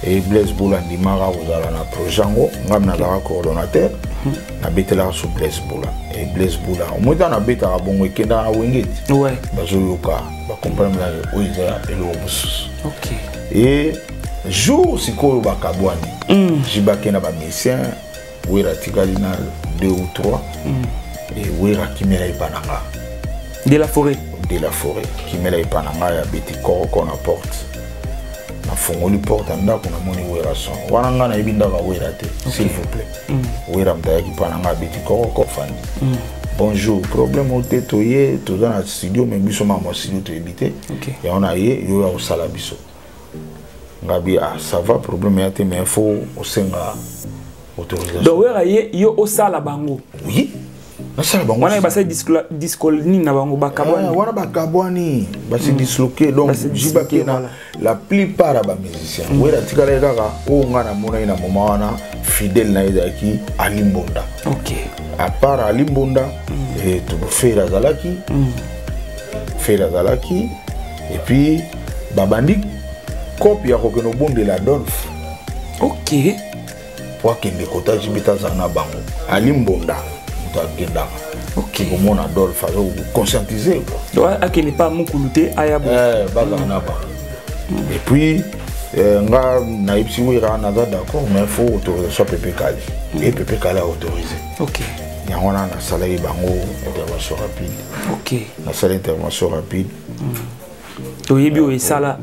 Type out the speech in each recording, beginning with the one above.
et Blaise Boula ndimara ozala na projet ngo ngam na la coordonnateur na betela sur Blaise Boula et Blaise Boula au moins na beta bongo ekenda na wengeti ouais bazoyoka ba comprendre la oiza elobus OK et jour sikoyo bakabwani jibakena ba médecin wera tikalina 2 ou 3 et wera kimela ipananga de la forêt kimela ipananga ya beti koroko na porte na fongoli porte ndako na moni wera son wana ngana ibindaka wera te s'il vous plaît wera mtayaki pananga beti koroko fandi bonjour problème au tetoye to dans la studio mais biso ma mo studio to ebité ya on a yo ya osala biso ngabi ah ça va problème ya te mais faut osenga autorisation donc wera yo osala bango oui na sala bango wana ba sa discolini na bango bakabwani wana bakabwani ba se disloquer donc jibake na la plupart ba musiciens wera tikala kaka o ngana mona ina moma wana fidèle na idaki alimbonda OK à part alimbonda et to faire zalaki et puis babandi copie ya kokeno bonde la Dolph OK pour kende kota jibita zana bango alimbonda mutagenda OK comme on Dolph azo conscientiser quoi donc akene pas mukuluté ayabo bazana ba et puis nga na ipsi wira na d'accord mais faut autorisation PPKL et PPKL a autorisé OK on a na salaire bango intervention rapide OK na salaire intervention rapide toyebi o esala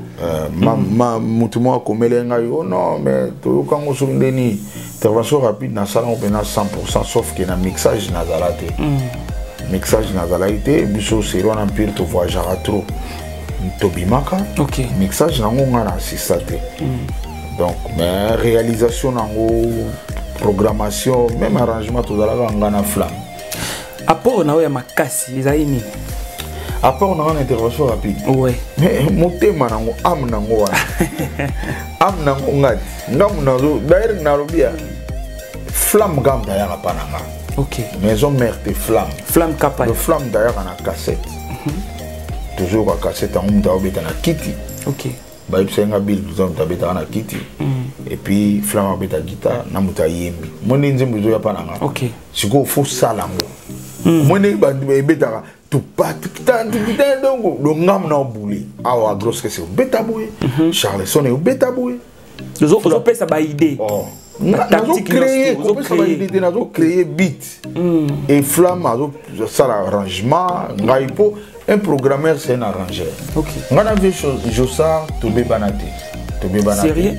ma mutumo komelenga yo non mais to kango sundeni intervention rapide na sala on pena 100% sauf que na mixage na zalate mixage na zalaite biso sero na pire to voyagera trop to bimaka OK mixage na ngonga na assisté donc mais réalisation na programmation même arrangement tout à l'heure ngana flamme apport na ya makasi zaini apport na une intervention rapide ouais mais motema nango am nango wana am nango ngati ngamu nazo d'ailleurs na robia flamme gam d'ailleurs pananga OK maison mère de flamme capable le flamme d'ailleurs na cassette toujours à cassette en mta obeta na kiti OK ba ipsenga bill nous on tabeta na kiti et puis flamme obeta guitare na muta yembi moni nzembo zo ya pananga OK siko faut salango moni ba ebeta tu pas donc le ngam na bouli awa grosse que c'est beta boy Charleson et beta boy les autres pesa ba idée oh nazo créer beat et flamme ça l'arrangement ngaipo un programmeur c'est un arrangeur OK ngana vu chose Josa to be banate sérieux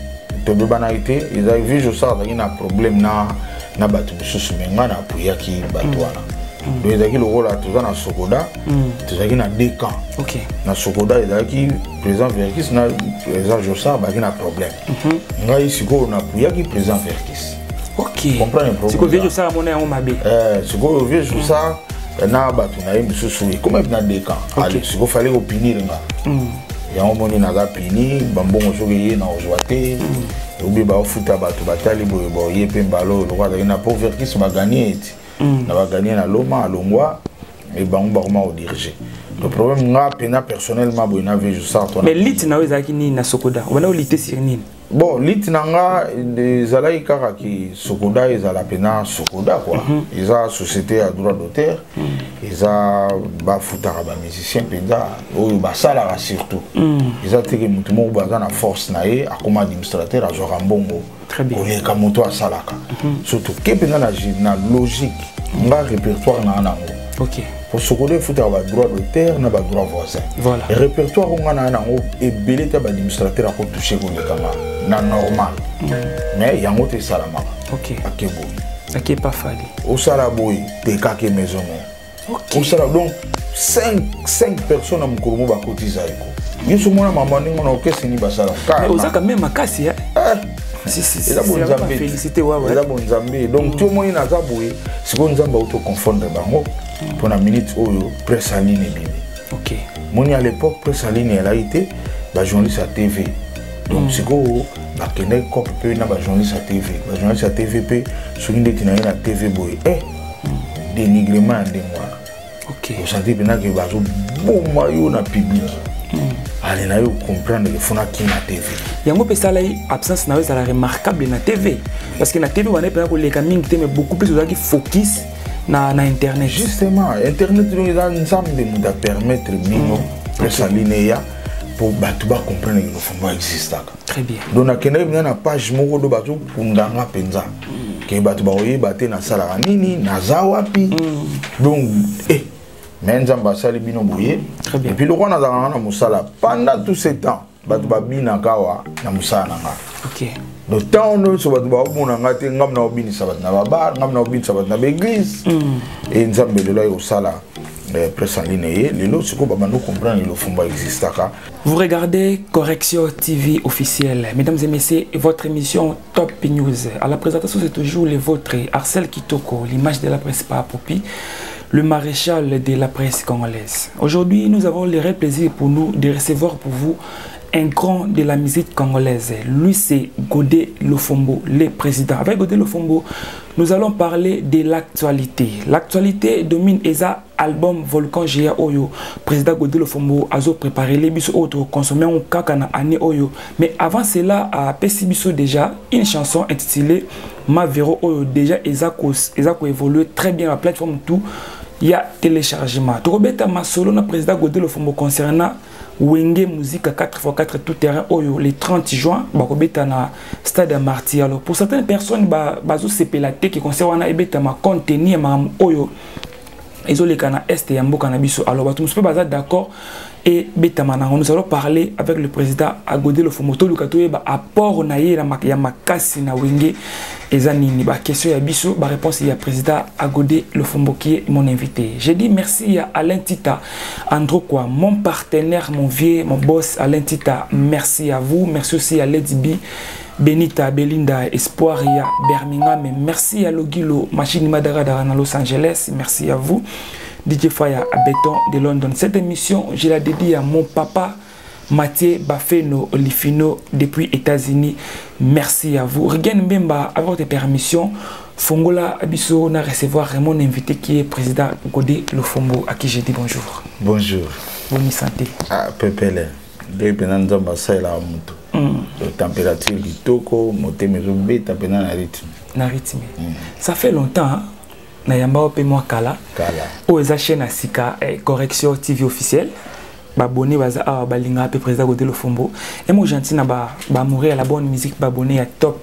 to be banate ils avaient vu Josa il y a un problème na batu susu ngana puyaki batwana donc il y a le rôle tout ça na Sokoda tout ça na deux camps OK na Sokoda il y a qui président Verkis na président Josa ba qui na problème ngai siko na puyaki président Verkis OK comprendre le problème siko vieux Josa mona ya mabe siko vieux Josa na batu na yembi susu comme na deux camps allez siko fallait opinir nga ya omoni na ga pini bambongo soki ye na ozwate obi ba ofuta batu batali boye bo ye pembalo lo kwa na pour Verkis ba gagner na ba gagner na loma alongwa et bango ba comment diriger le problème nga pena personnellement boye na vejo ça toi mais lit na wezaki ni na Sokoda on a lité sur nini bon lit na nga ezalaki kaka ki Sokoda ezala pena Sokoda quoi eza société à droit d'auteur eza ba futaka ba musicien penda oyo ba sala surtout eza teke mutu mo baza na force na ye akoma administrateur azwa mbongo très bien oleka moto asalaka surtout kepena na logique nga répertoire na nango OK pour Sokoda il faut avoir droit d'auteur na ba droit voisin voilà le répertoire on a nango et belé ta ba administrateur ko toucher ko lekama na normal mais yango te salama OK akebo OK pas fali au salaboy te kake maison OK au salab donc 5 personnes à mukuru ba kotiza iko yeso mona mama ningo na okese ni basala mais ozaka même makasi si c'est la félicité ouais la bonne Zambie donc tout le monde na zaboy siko nzamba auto confondre bango pour la minute oyo presse en ligne bibi OK moni à l'époque presse en ligne elle a été ba journaliste à TV donc siko ba kene copie pe na ba journaliste à TV ba journaliste à TVP soki ndeti na na TV boy dénigrement ndengwa OK vous sentez bien que bazo boma yo na public allez na yo comprendre que fona ki na TV yango pe sala absence na la remarquable na TV parce que na TV on est pas pour les campings mais beaucoup plus qui focus na internet justement internet donc ça nous a permettre mino presse en ligne pour batu ba comprendre que le fombo existe. Très bien. Donc na kena na page moko do batu kundanga penza ke batu ba oye baté na sala nini na zawapi donc mais nzamba sali bino boye et puis le roi na na musala pendant tout ce temps batu ba bina kawa na musala nga. OK. Le temps nous so batu ba obuna ngate ngam na obini sabat na babar ngam na obini sabat na église et nzambe le la yo sala presse en ligne les lots ko babando comprendre le fomba existe. Vous regardez Correction TV officielle. Mesdames et messieurs, votre émission Top News. À la présentation, c'est toujours le vôtre, Arcel Kitoko, l'image de la presse par Popi, le maréchal de la presse congolaise. Aujourd'hui, nous avons le réel plaisir pour nous de recevoir pour vous un grand de la musique congolaise. Lui, c'est Godé Lofombo, le président. Avec Godé Lofombo, nous allons parler de l'actualité. L'actualité domine ESA album Volcan Géa Oyo. Président Godé Lofombo a préparé les bis autres consommer un kakana année Oyo. Mais avant cela, à Pessibiso déjà une chanson intitulée Ma Véro Oyo. Déjà, ESA évolue très bien la plateforme tout. Il y a téléchargement. Torobeta Masolo, le président Godé Lofombo concernant Wenge musique à 4x4 tout terrain Oyo le 30 juin bakobeta na stade Marty. Alors pour certaines personnes bazo sepelate qui concerne na ebeta ma contenir ma Oyo ezoleka na est ya mboka na biso. Alors bato musupe baza d'accord et betamana nous allons parler avec le président Godé Lofombo to lukato ba apport na ye ya makasi na Wenge ezanini ba question ya biso ba réponse ya président Godé Lofombo qui est mon invité. J'ai dit merci à Alain Tita Andro quoi mon partenaire mon vieux mon boss Alain Tita, merci à vous, merci aussi à Lady B Benita Belinda Espoir ya Birmingham, merci à Logilo Machine Madara na Los Angeles, merci à vous DJ Faya à Béton de London. Cette émission je la dédie à mon papa Mathieu Bafeno Olifino depuis États-Unis. Merci à vous. Regain Mbemba, avec votre permission, Fongola Abisso na recevoir mon invité qui est président Godé Lofombo à qui je dis bonjour. Bonjour. Vous me sentez? Ah, Pepele. Depuis Nzamba Saila Muto. La température du toko, monter mes obés, taper dans la rythme. Na rythme. Ça fait longtemps. Na yamba ope moi kala. Kala. O eza chaîne Asika Correction TV officielle. Babonné baza balinga pe président Godé Lofombo et moi gentil na ba mourir la bonne musique babonné à Top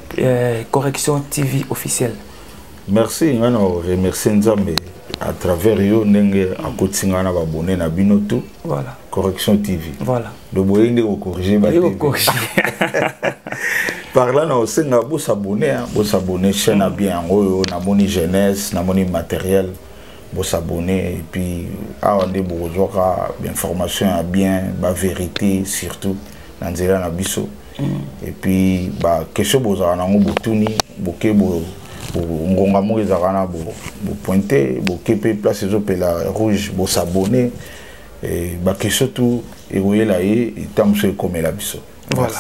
Correction TV officielle. Merci ngano remercier Nzambe à travers yo ndenge akotinga na babonné na binoto. Voilà. Correction TV. Voilà. Le boyende ko corriger ba TV. Par là na osenga bo s'abonner chaîne a bien oyo na moni jeunesse na moni matériel. Pour s'abonner et puis on est pour avoir information bien la vérité surtout dans la biso et puis question bozana ngo botuni boke bo ngonga mo ezana bo pointer boke pe place ezopela rouge bo s'abonner et question tout et voyez là et tamso comme la biso. Voilà.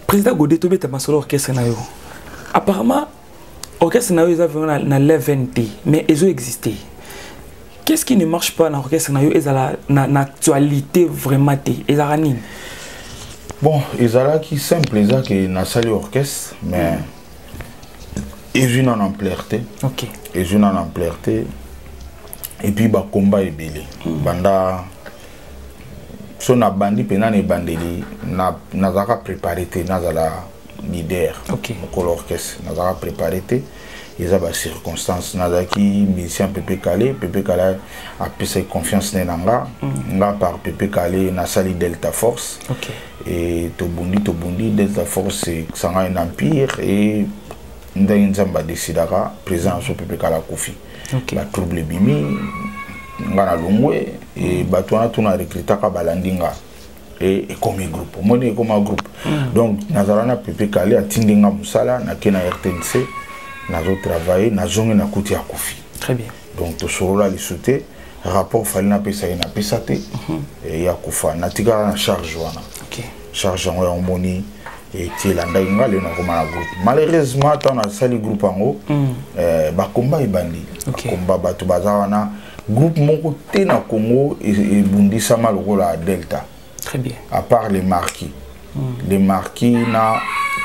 Président Godé to beta masolo orchestre na yo. Apparemment orchestre na yo ils na l'event mais ils ont existé. Qu'est-ce qui ne marche pas dans l'orchestre na actualité vraiment bon, ils ont qui simple, ils ont qui na salle orchestre mais ils ont en ampleur. OK. Ils ont en ampleur et puis ba combat est belé. Banda son a bandi pena ne bandeli na zaka préparé na zala leader. OK. Pour l'orchestre na zaka préparé ils ont des circonstances nazaki musicien Pepe Calé a pris confiance nanga par Pepe Calé na sali Delta Force. OK. Et Tobundi Delta Force c'est un empire et Nzamba décidera présent sur Pepe Calé Kofi. OK. La trouble bimi ngana longwe et batona tuna recruter ka balandinga et comme un groupe moi comme un groupe donc nazarana Pepe Calé atindinga musala na kena RTNC. Nous avons travaillé, nous avons na kouti à Kofi. Très bien. Donc, tout ce là, les sautés, rapport fallait na pesa na pesate et ya kufa na tika na charge wana. OK. Charge en harmonie et tielanda inga le na koma groupe. Malheureusement, tant na sali groupe ango ba combat e bandi. Combat batu bazawana groupe moko te na Congo et bundisa mal la Delta. Très bien. À part les marquis. Les marquis na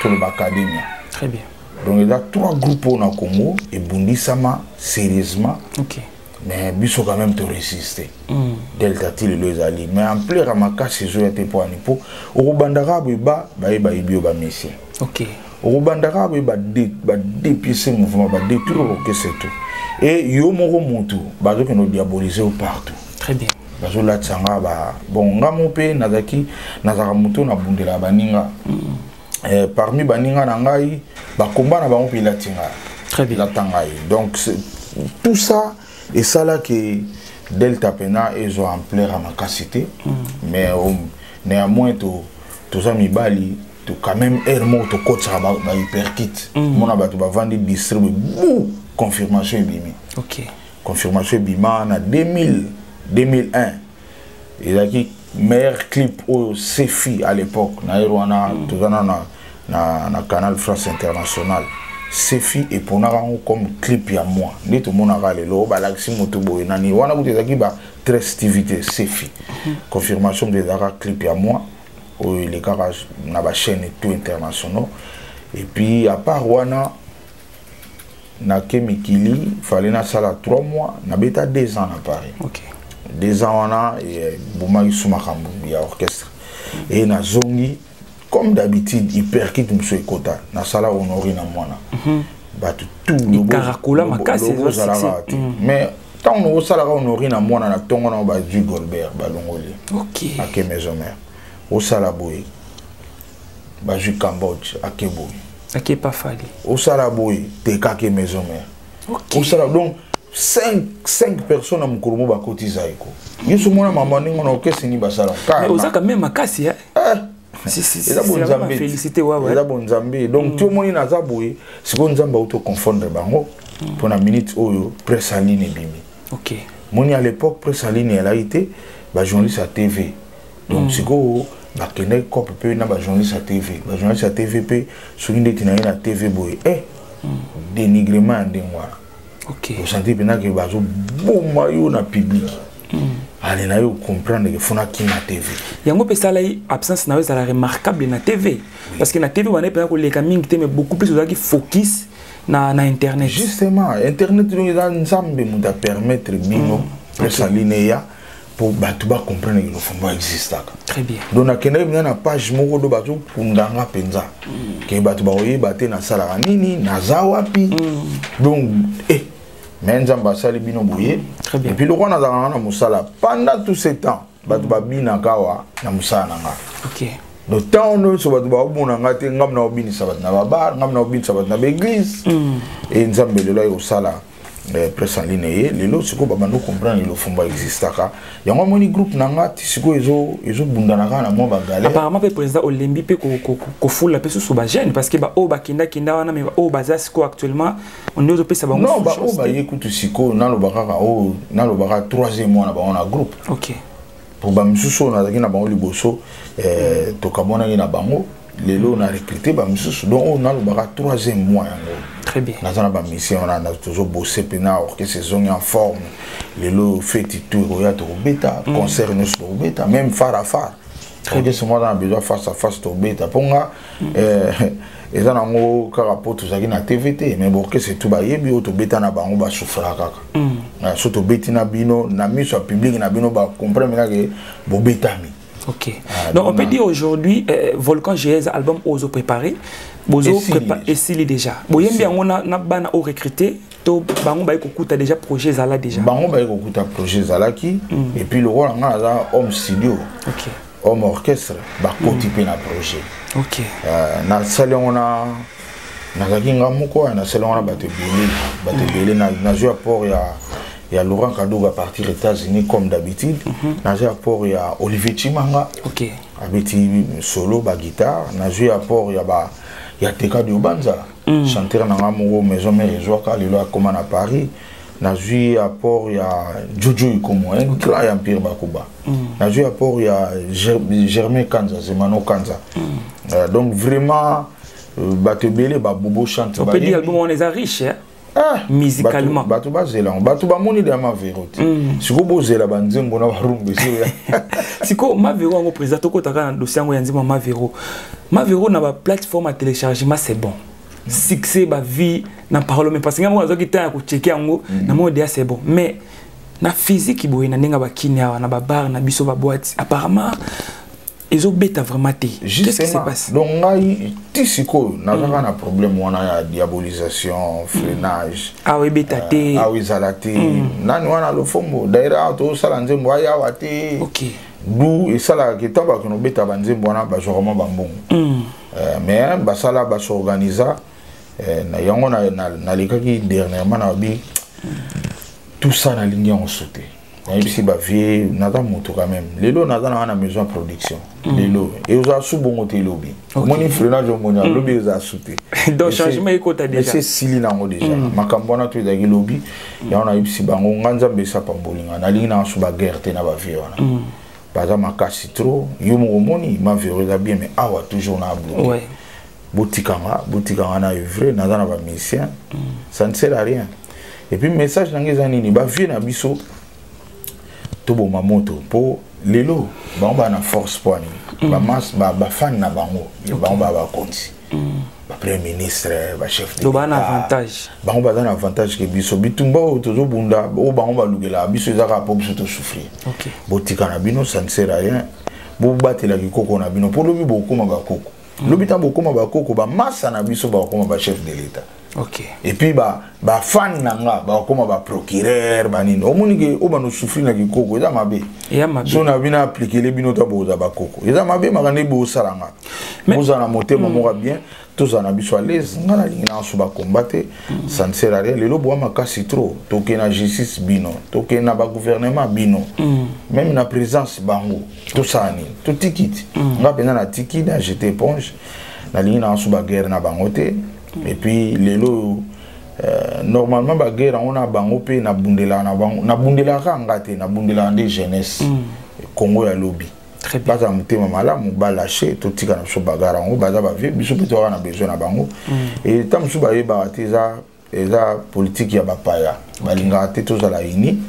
tout le académie. Très bien. Donc il y a 3 groupes au Congo et Bundisama sérieusement. Ok. Mais biso quand même te résister. Delta til les ali. Mais en plein ramaka ces jours étaient pour anipo. Au bandara ba ibio ba messi. Ok. Au bandara ba dépiécer mouvement ba détruire que c'est tout. Et yo moko mutu ba zo que nous diaboliser partout. Très bien. Bazo la tsanga ba bon ngamo pe nazaki nazaka mutu na bundela baninga. Parmi baninga na ngai ba combat na bango pe la tinga. Très bien. La tangai. Donc tout ça et ça là que Delta Pena ils ont en plein à ma capacité. Mais néanmoins tous amis bali tu quand même ermo to coach ba hyperkit. Mon abatu ba vendre distribuer confirmation bimi. Ok. Confirmation bima na 2001. Il a qui meilleur clip au Sefi à l'époque na Rwanda tout na canal France International. Sefi et pour nous comme clip à moi. Ni tout le monde a le balaxi motobo et nani. Wana goûté zaki ba très activité Sefi. Confirmation de Dara clip à moi. Où les garages na ba chaîne et tout international. Et puis à part Wana na Kemikili, fallait na sala 3 mois, na beta 2 ans à Paris. Ok. 2 ans wana et Bouma Isoumakambu ya orchestre. Et na zongi comme d'habitude, il perkit monsieur Kota. Na sala honoré na mwana. Bah tout le Caracola makasi. Mais tant on sala honoré na mwana na tongo na ba du Golbert balongoli. Ok. À ke maison mère. Au sala boy. Ba ju Cambodge à ke boy. À ke pas fali. Au sala boy te ka ke maison mère. Ok. Au sala donc 5 personnes à Moukourmo ba kotiza eko. Yesu mwana mama ningo na okese ni basala. Mais osaka même makasi hein. C'est la bonne Zambie. Félicité ouais. C'est la bonne Zambie. Donc tout le monde na zaboué, c'est qu'on Zamba auto confondre bango pour la minute oyo presse en ligne bimi. OK. Moni à l'époque presse en ligne elle a été ba journaliste à TV. Donc c'est ko ba kene cop peu na ba journaliste à TV. Ba journaliste à TV pe souline tina na TV boy. Dénigrement ndengwa. OK. Vous sentez bien que ba zo bomba yo na public. Allez, là, vous comprenez que faut qui na TV. Yango pe sala absence na ça remarquable na TV parce que na TV on est pas les camings mais beaucoup plus qui focus na internet. Justement, internet nous a ensemble nous da permettre bino presse linéa pour batuba comprendre que le fond existe. Très bien. Donc na kene na page moko do batu kundanga penza. Que batuba oye baté na sala nini na zawapi. Donc mais Nzamba sali bino boye. Très bien. Et puis le roi na musala pendant tout ce temps batuba bina kawa na musala nanga. OK. Le temps nous so batuba obuna ngate ngam na obini sabat na babar ngam na obini sabat na l'église. Et Nzamba le là sala presse en ligne les lots siko baba nous comprendre le fomba existaka. Yango moni groupe nanga siko ezo bundana na mo bagale. Apparemment le président Olembi pe ko foule la pe sous ba jeune parce que ba o ba kinda wana mais o ba zasiko actuellement on est au pe ça ba. Non ba o ba yekutu siko na lo bakaka o na lo baka 3e mois na ba on a groupe. OK. Pour ba msusu na zaki na bango liboso to kabona na bango lelo na recruter ba msusu donc on a lo baka 3e mois yango. Très bien. Dans la mission, on a toujours bossé pour que ces zones en forme. Les lots fait tout royal au bêta, concert nous au bêta, même phare à phare. Très bien, ce mois on a besoin face à face au bêta. Ponga, et ça n'a pas rapport tout ça qui na TVT, mais bon que c'est tout baillé, bio au bêta na bango ba souffrir kaka. Surtout bêta na bino, na mis sur public na bino ba comprendre que bo bêta mi. OK. Donc on peut dire aujourd'hui Volcan GS album Ozo préparé. Bozo prépare et s'il est déjà. Boyem bien on a bana au recruter to bango ba ikuta déjà projet zala déjà. Bango ba ikuta projet zala qui et puis le rôle on a homme studio. OK. Homme orchestre ba cotiper na projet. OK. Na salon on a na gakinga moko na salon on a batebele na jouer apport il y a Laurent Kadoga à partir des États-Unis comme d'habitude. N'a joué apport il y a Olivier Chimanga. OK. Avec solo ba guitare. N'a joué apport il y a Teka de Ubanza. Chanteur dans la maison mère Zoaka le à comment à Paris. N'a joué apport il y a Jojo Ikomo un grand empire Bakuba. N'a joué apport il y a Germain Kanza, Zemano Kanza. Donc vraiment batebele ba bobo chante. On peut dire album on est riche hein. musicalement bato bazela bato bamoni de Mavero siko bozela banzembo na barumbe siko Mavero ngo président tokotaka na dossier ngo yanzima Mavero na ba plateforme à téléchargement c'est bon succès ba vie na parole mais parce que ngo azoki ta ko checker ngo na mo dia c'est bon mais na physique boye na nenga ba kinya na ba bar na biso ba boîte apparemment ils ont bêta vraiment té. Qu'est-ce qui se passe? Donc ngai tisiko na un problème wana ya diabolisation, freinage. Ah oui bêta té. Ah oui zalati. Nani wana lo fombo daira to sala nzembo ya wate. OK. D'où et sala ke tamba ko no bêta banzembo wana ba joroma bambongo. Mais ba sala ba s'organiser na yango na lekaki dernièrement na bi tout ça na ligne en sauté. Si ba vie nada moto quand même lelo nada na maison de production lelo et aux sous bon hôtel lobby moni freinage au lobby aux asouté donc changement écoute déjà c'est sili nango déjà makambo na to dagi lobby ya on a ibisi bango nganza mbesa pambolinga na lingi na suba guerre te na ba vie wana baza makasi trop yo mo moni ma véreux bien mais awa toujours na bloqué ouais botikanga na vrai nada na ba musicien ça ne sert à rien et puis message nangeza nini ba vie na biso tobo mamoto po lelo bango na force poani ba mas ba fan na bango bango ba konti ba premier ministre ba chef de ba na avantage bango ba na avantage ke biso bitumba tozo bunda o bango ba lugela biso ezaka po biso to souffrir OK botika na bino ça ne sert à rien bo batela kiko na bino po lobi bokoma ba koko lobi ta bokoma ba koko ba massa na biso ba koma ba chef de l'état. OK. Et puis ba fan nanga ba koma ba procureur ba nini o monike o ba no souffrir na kiko eza mabe ya mabe so na bina appliquer les bino ta boza ba koko eza mabe makane bo salanga boza na motema moko bien tous en biso à l'aise ngana lina so ba combattre ça ne sert à rien lelo bo makasi trop toke na justice bino toke na ba gouvernement bino même na présence bango tout ça ni tout tikiti nga pena na tiki na jeter éponge na lina so ba guerre na bangote. Et puis lelo normalement ba guerre on a bango pe na bundela kangate na bundela de jeunesse Congo ya lobby très bien baza mutema malamu ba lâcher to tika na so bagara ngo baza ba vie biso pe to na besoin na bango et tam so ba yeba eza politique ya bapaya balinga te to za la ini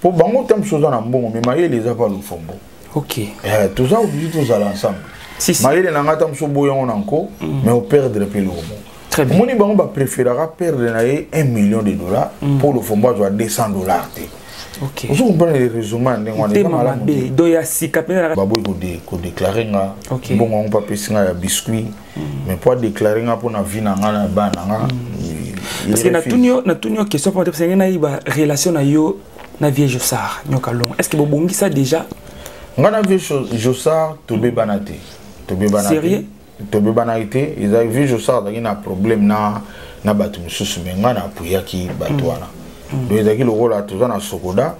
pour bango tam so za na mbongo mais maye les a pas le fombo. OK tout ça obligé to za l'ensemble si maïle na ngata mso boyon encore mais on perdre pe le romo très bien moni bango ba préférera perdre na $1 million pour le fombo à $200 té. OK vous comprenez les raisonnements ndengwana te mama be do ya sika pena ba boy ko déclarer nga bon on pas pesinga ya biscuit mais pour déclarer nga pour na vie na nga na ba na nga parce que na tunyo question pour parce que na iba relation na yo na vie Jossard nyoka long est-ce que bobongi ça déjà nga na vie Jossard to be banate sérieux tobe banate ils ont vu Jossard dans un problème na batu mususu menga na puyaki batu wana donc ezaki le rôle tout na Sokoda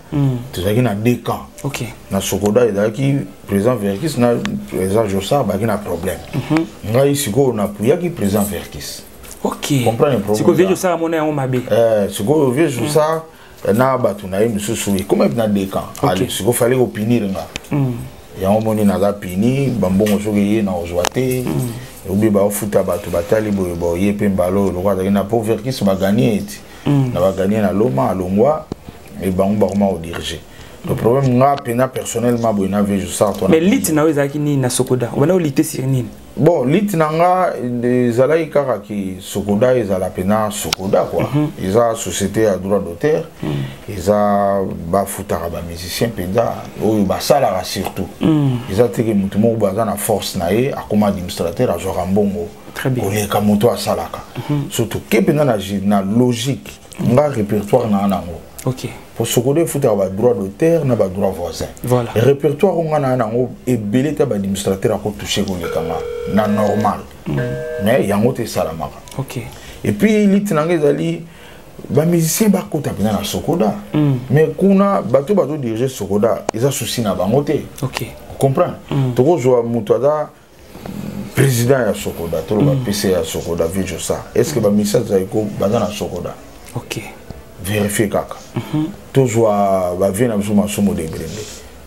tozaki na deux camps. OK na Sokoda ezaki président Verkis na président Jossard baki na problème ngai siko na puyaki président Verkis. OK comprendre le problème siko vie Jossard mona en mabe siko vie Jossard na batu na mususu comme na deux camps allez siko fallait opinir nga yango moni naza pini bambongo soki ye na ozwate obi ba ofuta bato batali boye bo ye pe mbalo lokwa zaki na pour Verkis ba gagner eti na ba gagner na loma alongwa et bango ba comment diriger le problème nga pena personnellement boye na vie Jossard toi mais lit na wezaki ni na Sokoda on a olité sur nini bon lit nanga ezalaki kaka ki Sokoda ezala pena Sokoda quoi eza société à droit d'auteur eza ba futaka ba musicien penda oyo ba sala surtout eza teke mutu mo baza na force na ye akoma administrateur azora mbongo très bien oleka moto asalaka surtout ke pena na logique nga répertoire na nango. OK pour Sokoda futaka ba droit d'auteur na ba droit voisin voilà le répertoire on a nango ebele ta ba administrateur ako toucher ko lekanga na normal mais yango te salamaka. OK et puis lit nanga ezali ba musicien ba kota pena na Sokoda mais kuna bato diriger Sokoda ils souci na bango te. OK vous comprenez toko zo muto ada président ya Sokoda to ba PC ya Sokoda vie Jossard est-ce que ba musicien za ko baza na Sokoda. OK vérifier kaka to zo ba vie na biso masomo de brende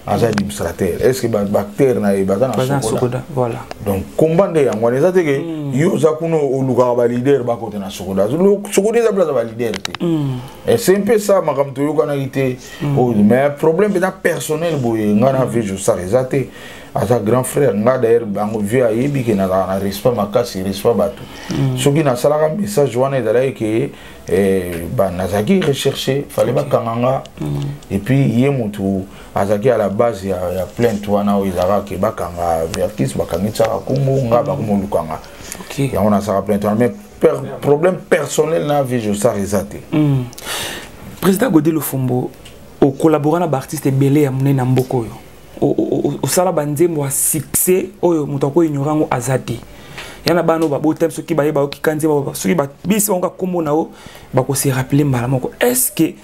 aza administrateur. Est-ce que bactère na baza na sokoda? Voilà. Donc combat de yango les ateke yo za kuno oluka ba leader ba côté na sokoda. Sokoda za place ba leader te. Et c'est un peu ça makam to yo kana ité. Mais problème est personnel boye ngana vejo ça rezate. Asa grand frère nga d'ailleurs bango vieux ayebi ke na respect makasi respect bato. Soki na sala ka message wana ezala ke ba nazaki rechercher fallait ba kanganga et puis yé mutu azaki à la base ya plainte wana o izara ke ba kanga vertis ba kangitsa kombo nga ba komo lukanga. OK. Ya on a ça plainte mais problème personnel na vejo ça rezate. Président Godé Lofombo au collaborant na artiste belé ya munena mboko yo. Au sala banzembo wa succès oyo mutako ignorango azati yana bano ba botem soki ba yeba okikanze ba soki ba biso nga kombo nao ba ko se rappeler mbala moko est-ce que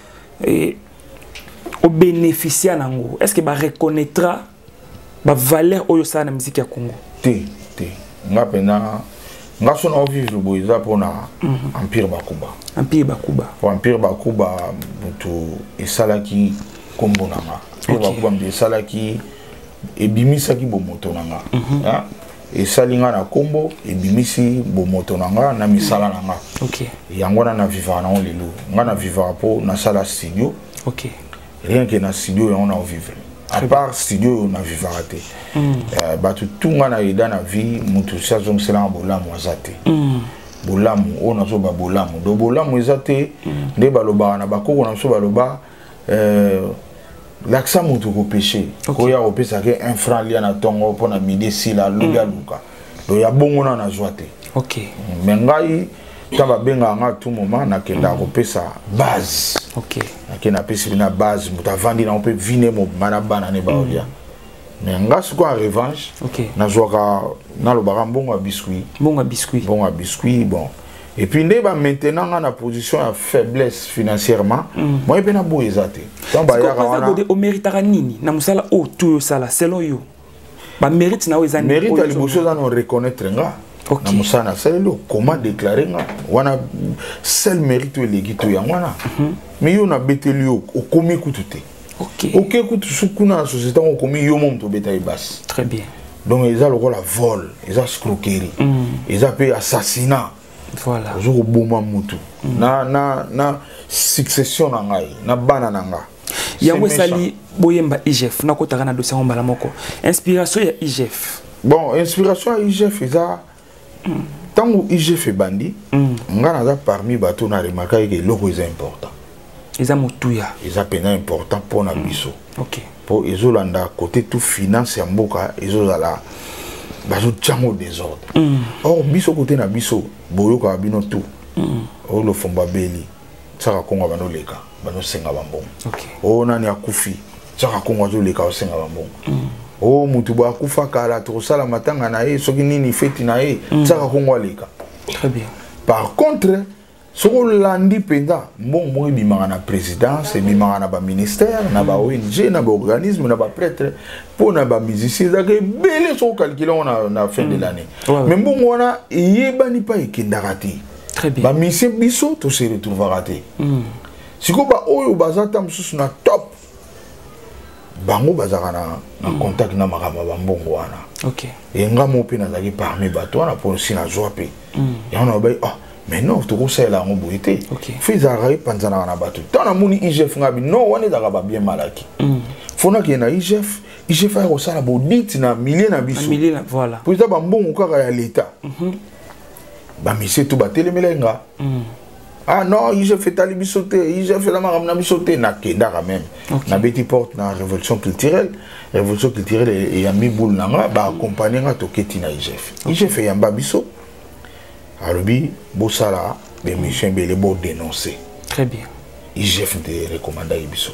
au bénéficier nango est-ce que ba reconnaîtra ba valeur oyo ça na musique ya Congo te nga pena nga sona vivre boiza pona empire bakuba mutu esalaki kombo nanga bakuba mbi esalaki ebimisaki bomoto nanga esalinga na kombo ebimisi bomoto nanga na misala nanga yango na vivre na lelo nga na vivre po na sala studio rien que na studio on a vivre à part studio on a vivre raté batu tunga na ida na vie mutu sazo sela bolamu azate bolamu ona so ba bolamu do bolamu ezate nde baloba na bakoko na so baloba l'accent mutu ko péché ko ya opesa ke un franc lia na tongo pona midi sila luga luka do ya bongo na joate mais ngai taba benga nga tout moment na kenda ko pesa base na kena pesa na base muta vandi na on peut viner mo manabana ne baolia mais nga siko en revanche na joaka na lo barambongo a biscuit bon et puis maintenant on a une position à faiblesse financièrement moi je na boyezate tamba ya wana au méritera nini na musala o tout sala selon yo ba mérite na wezani mérite ali boso za no reconnaître nga na musana selo comment déclarer nga wana seul mérite legito ya wana mais yo na beteli yo okomi kutute OK kutu sukuna société on komi yo mom to beta ibas très bien donc ils ont le vol ils ont escroquerie ils ont fait assassinat. Voilà. Aujourd'hui, boma mutu. Na succession na ngai, na bana na nga. Yango sali boyemba IGF na kotaka na dossier mbala moko. Inspiration ya IGF. Bon, inspiration ya IGF eza tango IGF bandi, nga na za parmi bato na remarqué que loko est important. Eza mutuya. Eza pena important pour na biso. OK. Pour ezolanda côté tout finance ya mboka ezolala bazo tchango désordre. Or biso côté na biso boyo ka bino tout. O lo fomba beli. Tsaka kongo bano leka, bano senga bambon. O nani akufi. Tsaka kongo zo leka o senga bambon. O mutu ba akufa kala to sala matanga na e soki nini feti na e tsaka kongo leka. Très bien. Par contre soko landi penda mbongo bimanga na présidence bimanga na ba ministère na ba ONG na ba organisme na ba prêtre pour na ba musicien za ke belé so calculer on a fin de l'année mais mbongo wana yebani pa ekendakati très bien ba mission biso to se retrouvera te siko ba oyo bazata msusu na top bango bazaka na contact na makama ba mbongo wana et ngamo pe na zaki parmi bato wana pour sina joie pe ya on a ba mais non tu conseilles la mobilité fais arrêt panzana na bato tana muni IGF ngabi non wane daga ba bien malaki fona ki na IGF a resala bodit na milliers na biso voilà pour ça ba mbongo kaka ya l'état ba mise tout ba telemelenga ah non IGF fait tali bisote IGF la maram na bisote na kenda quand même na beti porte na révolution culturelle et ya miboul na ba accompagner nga to keti na IGF ya mba biso Arobi, Bossala, les missions les beaux dénoncer. Très bien. IGF de recommander Ibiso.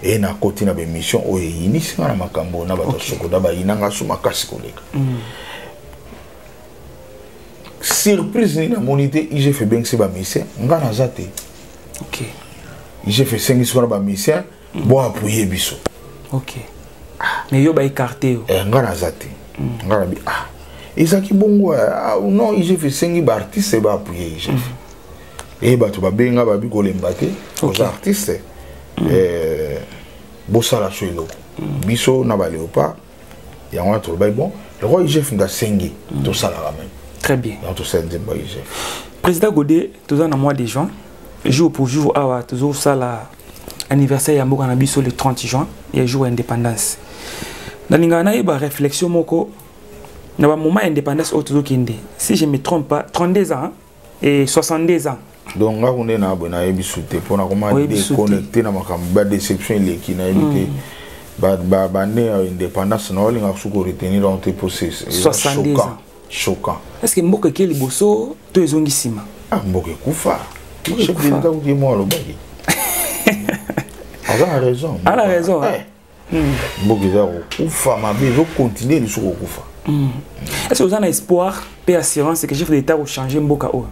Et na côté na be mission o inisi na makambo na bato sokoda ba inanga suma kasi koleka. Surprise ni na monité IGF ben se ba mission ngana zate. OK. IGF sengi sona ba mission bo appuyer biso. OK. Mais yo ba écarté. Ngana zate. Ngana bi Ezaki bongo non IGF sengi ba artiste ba appuyer IGF. Et ba to ba benga ba bi kolembate aux artistes bosala swelo biso na ba léopard ya on to ba bon le roi IGF nga sengi to sala même très bien ya to sengi ba IGF président Godé tous en mois de juin jour pour jour awa toujours ça la anniversaire ya mboka na biso le 30 juin et jour indépendance na ninga na ba réflexion moko na ba moment indépendance autour kinde si je me trompe pas 32 ans et 62 ans donc nga kunde na abona ebisute pona koma déconnecter na makambo ba déception leki na ebité ba né indépendance na olinga kusuko retenir dans tes process 70 ans choquant est-ce que mboka ke liboso to ezongisima ah mboka kufa chef d'état ou moi lo bagi a raison a la raison mboka za kufa ma vie zo continuer le suko kufa est-ce que vous avez espoir et assurance que chef d'état ou changer mboka o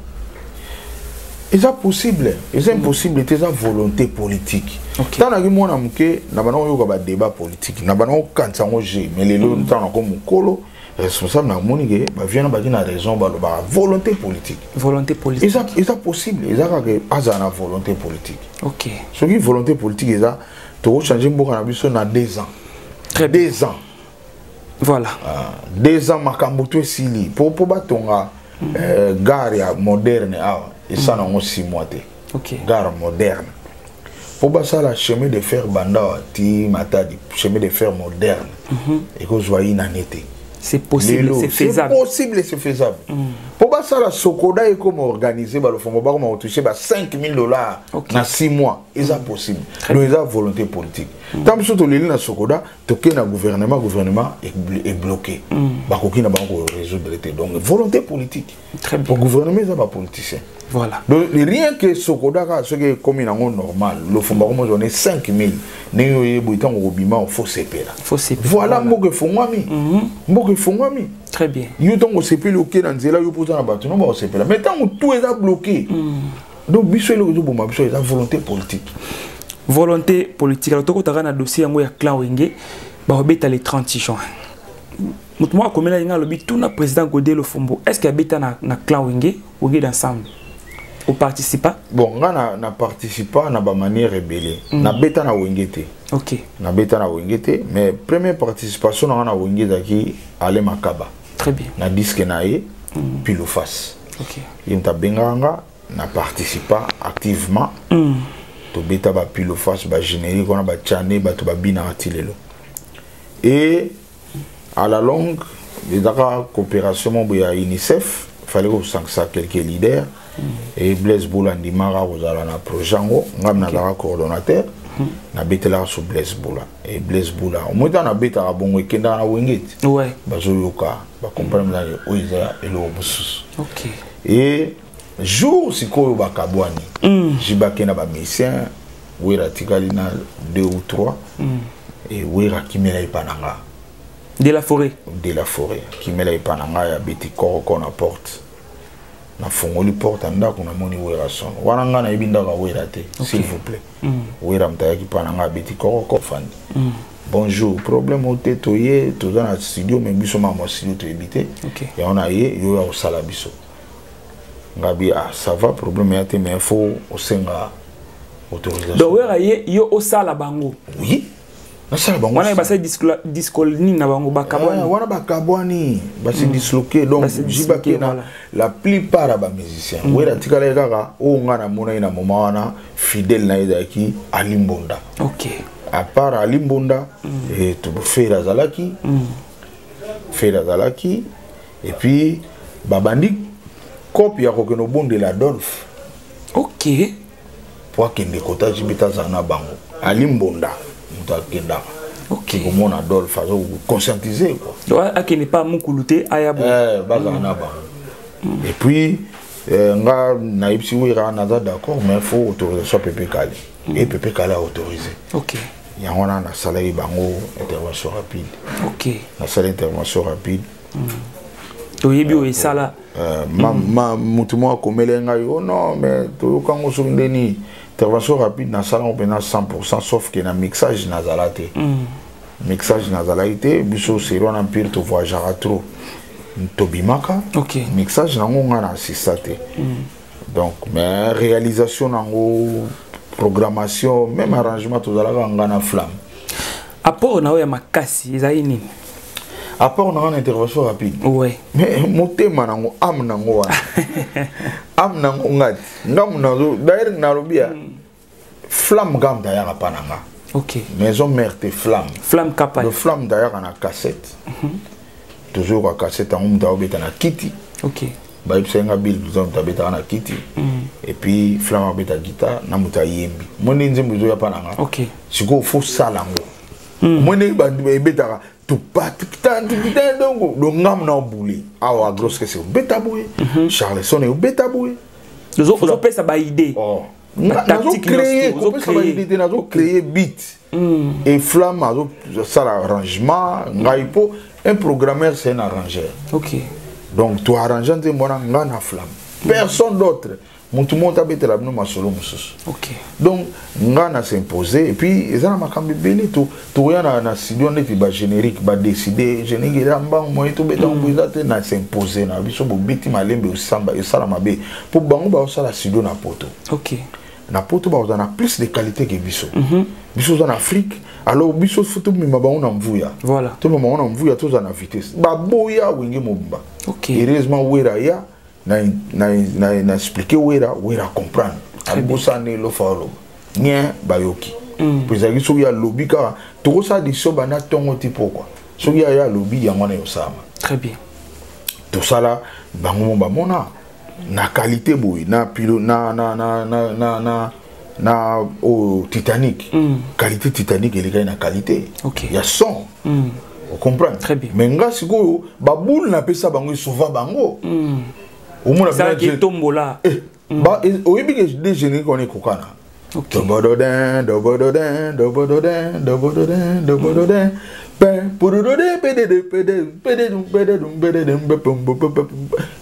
c'est possible, c'est impossible, c'est une volonté politique. Tant que moi na muke na bana yo ka débat politique, na bana kanza ngoje, mais les lots tant comme kolo responsable na monike ba vient ba na raison ba volonté politique. Volonté politique. C'est possible, c'est que azana volonté politique. OK. Ce qui volonté politique ça to changer mboka na biso na 2 ans. Très 2 ans. Voilà. 2 ans makambo to sili pour batonga gare moderne et ça n'a pas 6 mois. Gare moderne. Pour ça, le chemin de fer banda, chemin de fer moderne. Et que vous voyez une année. C'est possible, c'est faisable. C'est possible, c'est faisable. Pour ça, la Sokoda est comme organisé, le fonds va toucher $5 000 dans 6 mois. C'est possible. Donc, il y a volonté politique. Tant que tu as Sokoda, le gouvernement est bloqué. Il n'y a pas de résoudre. Donc, volonté politique. Très bien. Le gouvernement n'est pas politicien. Voilà. Donc, rien que Sokoda, ce qui est comme une normal, le fonds va donner 5 000. Il faut séparer. Voilà, il faut très bien. Il faut bloqué dans zela yo poza na bato non ba sepela mais tant tout est bloqué donc biso le boma biso la volonté politique alors to ko taka na dossier yango ya clan Wenge ba obeta le 30 juin mutumo akomela inga lobi tout na président Godé Lofumbo est-ce qu'il habite na clan Wenge d'ensemble ou participa bon nga na participa na ba manière rebelle na beta na Wenge te OK na beta na Wenge te mais première participation na Wenge daki ale makaba très bien na disque nae puis le face OK yinta benganga na participa activement to beta ba puis le face ba générique on a ba tchané ba to ba bina atilelo et à la longue les coopération mon ya UNICEF fallait que ça quelques leaders et Blaise Boula ndimara ozala na projet ngo ngam na dara coordonnateur na betela sur Blaise Boula et Blaise Boula au moins na beta bongo kenda na Wengeti ouais bazoyoka ba comprendre na oiza elo busus OK et jour sikoyo bakabwani jibake na ba musicien wera tikalina 2 ou 3 et wera kimela ipananga de la forêt kimela ipananga ya beti koroko na porte na fongoli porte ndako na moni wera son wana ngana ibindaka wera te s'il vous plaît wera mtayaki pananga beti koroko fandi bonjour problème au tetoye to dans la studio mais biso ma mo studio to ebité et on a yo ya osala biso ngabi ah ça va problème ya te mais faut osenga autorisation donc wera yo osala bango oui na sala bango wana ba discolni na bango bakabwani wana bakabwani ba se disloquer donc jibake na la plupart ba musiciens wera tikala kaka o ngana mona ina moma wana fidèle na idaki alimbonda OK à part alimbonda et to faire zalaki et puis babandi copie ya kokeno bonde la Dolph OK pour kende kota jibita zana bango alimbonda mutakenda OK comme on Adolphe azo conscientiser quoi ouais n'est pas mukuluté ayabo bazana bango et puis nga naipsi wira naza d'accord mais faut autorisation PPKL et PPKL a autorisé OK il y a na salaire bango intervention rapide OK na salaire intervention rapide toyebi o esala ma mutumo akomele nga yo non mais to kango sundeni intervention rapide na salaire on pena 100% sauf que na mixage na zalate mixage na zalaite biso sero na pire to voyagera trop tobimaka OK mixage nango nga na assisté donc mais réalisation nango programmation même arrangement to zalaka nga na flamme Apport na oya makasi ezali nini? Apport na une intervention rapide. Ouais. Mais motema nango am nango wana. Am nango ngati. Ngamu nazo d'ailleurs na lobia. Flamme gam d'ailleurs pa nanga. OK. Maison mère te flamme. Flamme capable. Le flamme d'ailleurs na cassette. Toujours à cassette en mta obeta na kiti. OK. Ba ipsenga bill nous ta beta na kiti. Et puis flamme obeta guitare na muta yembi. Moni nzembo zo ya pa nanga. OK. Siko fo salango. Moni ba beta tu pas donc ngam na bouli awa grosse que c'est beta boué Charleson est beta boué les autres pèse ba idée oh nazo créer beat et flamme nazo ça l'arrangement ngaipo un programmeur c'est un arrangeur. OK, donc tu arrangeant te mona ngana flamme personne d'autre tout le monde a bêté la ma solo musus. OK, donc ngana s'imposer et puis ils ont makambi belé tout rien na studio net ba générique ba décider générique là mba moi tout bêta on peut na s'imposer na biso bo biti malembe o samba et sala mabe pour bango ba sala studio na poto. OK, na poto ba on a plus de qualité que biso biso en Afrique alors biso photo mi ba on en mvuya voilà tout le monde on en mvuya tous en vitesse ba boya wingi mobimba. OK, heureusement wera ya na expliquer wera comprendre abosa ne lo falo nien bayoki puis ça qui ya lobby ka to ça di so bana tongo tipo quoi so ya lobby ya ngona yo sama très bien tout ça là bango ba mona na qualité boy na pilo na au Titanic qualité Titanic elle est na qualité. OK, ya son on comprend très bien mais nga siko ba boule na pesa bango souvent bango ça qui tombola ba oyebi que des génériques on est kokana. OK, Dobododin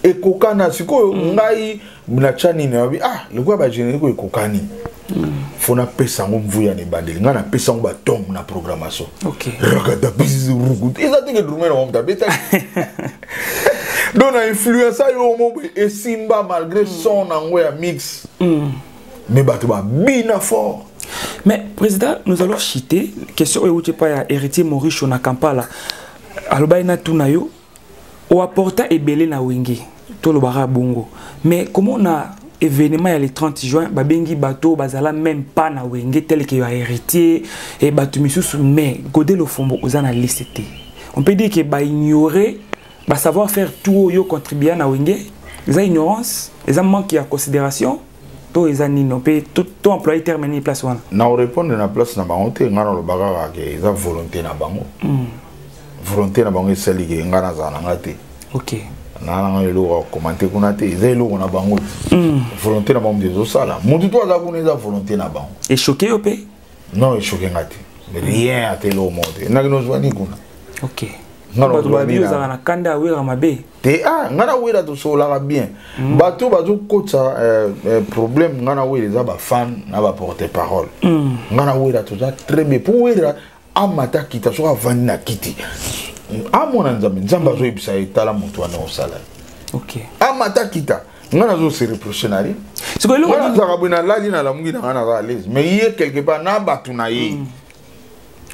et kokana siko ngai na chani na bi ah le quoi ba générique e kokani fona pesa ngo mvuya ne bandeli nga na pesa ngo ba tom na programmation. OK, Ragada bizu rugut ezati ke drumer on ta beta donc na influence yo mo et simba malgré son ngo ya mix mais bato ba bina fort. mais président nous allons chiter question où tu pas héritier Maurice na Kampala aloba na tunayo o apporta ebele na wingi to lo bara bongo mais comment on a événement le 30 juin babengi bateau bazala même pas na wenge tel que héritier et bateau misusu mais godé le fombo ozana liste. On peut dire que ba ignorer ba savoir faire tout yo contribuer na wenge les ignorance les manque à considération to les anino peut tout employé terminer place wana na répondre na place na bango te ngana lo baga ke eza volonté na bango volonté na bango seli ke ngana za na ngate. OK, na lo commenter kuna te eza lo na bango volonté na bango de sala mutu to za kuna eza volonté na bango et choqué au pays non choqué ngate rien à te lo monte na no zwani kuna. OK, ngalo babi ozana na kanda wera mabe te ah ngana wera to sola bien bato bazo kotsa problème ngana wera za ba fan na ba porter parole ngana wera to za très bien pour wera amata kita so avandi na kiti amona nzamba zo ibisa itala mutu wana osala. OK, amata kita ngana zo se reprocher na ri c'est que ngana za kabina lali na la mungi na ngana za à l'aise mais hier quelque part na batu na ye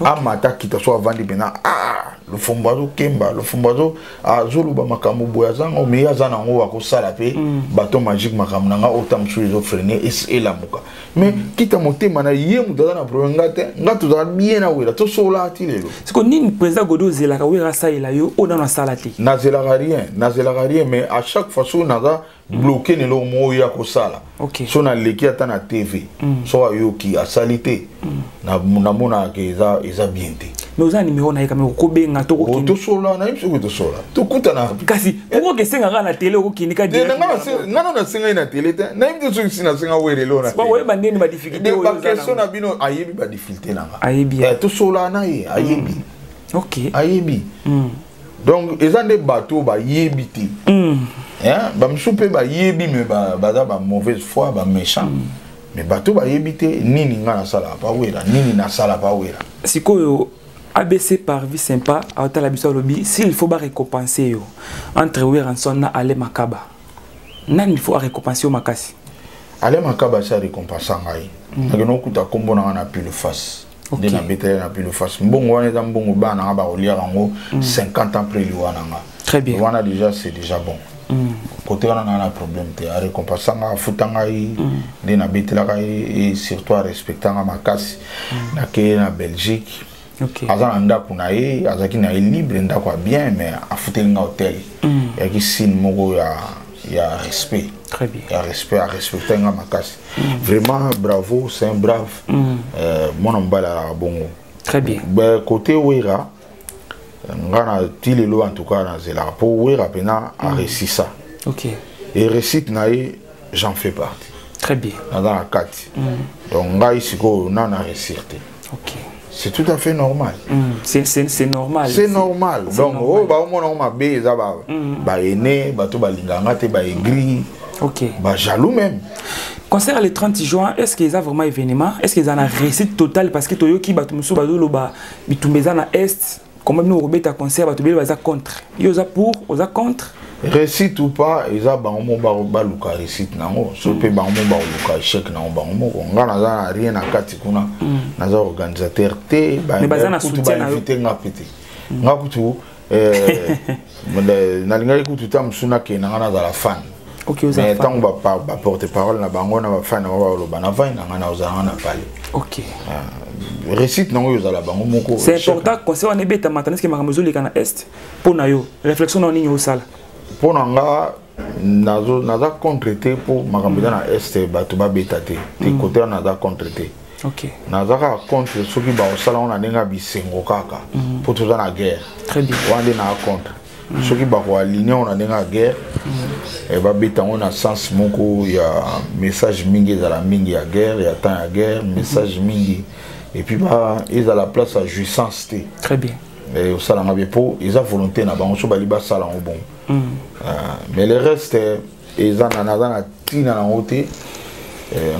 amata kita so avandi bena ah le fombazo kemba le fombazo azulu ba makambo boya zango mais ya zana ngo wa ko sala pe bateau magique makambo nga autant sur les freiner et la muka mais kita motema na ye mutana na problème ngate za bien na wela to sola ti lelo c'est que nini président Godo zela ka wera sa ila yo o na sala ti na zela rien mais à chaque fois so na ga bloqué ne lo mo ya ko sala. OK, so na leki ata na TV so ayo ki a salité na mona ke eza bien te mais oza numéro na yeka me ko benga to ko to sola na imso to sola to kutana kasi pourquoi que senga na télé ko kinika direct ngana na senga na télé te na imso so sina senga wele lo na ba we ba ndeni ba difficulté o ba question na bino ayebi ba difficulté na ayebi to sola na ye ayebi. OK, ayebi donc eza nde bato ba yebi te hein ba msupe ba yebi me ba ba mauvaise foi ba méchant mais bato ba yebi te nini ngana sala pa wera nini na sala pa wera sikoyo ABC par vie sympa à la biso lobby s'il faut ba récompenser yo entre Weranson na Ale Makaba nan il faut récompenser au makasi Ale Makaba ça récompense ngai ngeno kuta kombo na pile face nde na betele na pile face mbongo wana eza mbongo bana nga bakolia yango 50 ans après liwana nga. Très bien. Liwana déjà c'est déjà bon. Côté wana na na problème te a récompense nga futanga yi nde na betela ka et surtout à respecter nga makasi na ke na Belgique. OK. Azana ndako na ye azaki na libre ndako bien mais a futenga hôtel. Ya ki sin moko ya respect. Très bien. Il y a respect à respecter nga makasi. Vraiment bravo, c'est un brave. Mon ambala bongo. Très bien. Ben côté Wera, ngana tilelo en tout cas dans zela pour Wera pena a réussi ça. OK. Et récite naï, j'en fais partie. Très bien. Dans la 4. Donc nga ici ko na na réussite. OK. C'est tout à fait normal. C'est normal. C'est normal. Donc oh ba mo na ma be za ba ene ba to ba linganga te ba aigri. OK. Bah jaloux même. Concernant le 30 juin, est-ce qu'il y a vraiment événement? Est-ce qu'il y a une réussite totale? Parce que Toyoki Batumuso Badolo Bitumbeza na Est, comme nous Robert à concert, Batubel Baza contre. Yosa pour, Osa contre. Réussite ou pas, ils ont ba luka réussite nango. So pe ba mo ba luka échec nango ba mo. Nga na rien na kati kuna. Na za organisateur te ba. Mais baza na soutien na invité nga pété. Nga kutu na linga kutu tam suna ke na za la fan. OK, mais tant que ba porte-parole na bango na ba fan na ba loba na vai na nga ozanga na pale. OK. Récite nango yozala bango moko. C'est important concernant les bêta maintenant que makamzo li kana Est pour na yo. Réflexion na nini osala. Pour nga naza contreté pour makambo na Est bato ba beta te. Te côté naza contreté. OK. Naza ka contre soki ba osala on na bisengo kaka. Pour tout dans la guerre. Très bien. Wande na contre. Soki ba ko aligner on na guerre. Et va beta on a sens moko ya message mingi za la mingi ya guerre, ya temps ya guerre, message mingi. Et puis bah ils à la place à jouissance. Très bien. Et au salon pour ils ont volonté na bango so bali ba salon bon. Mais le reste ils en na tina na hote.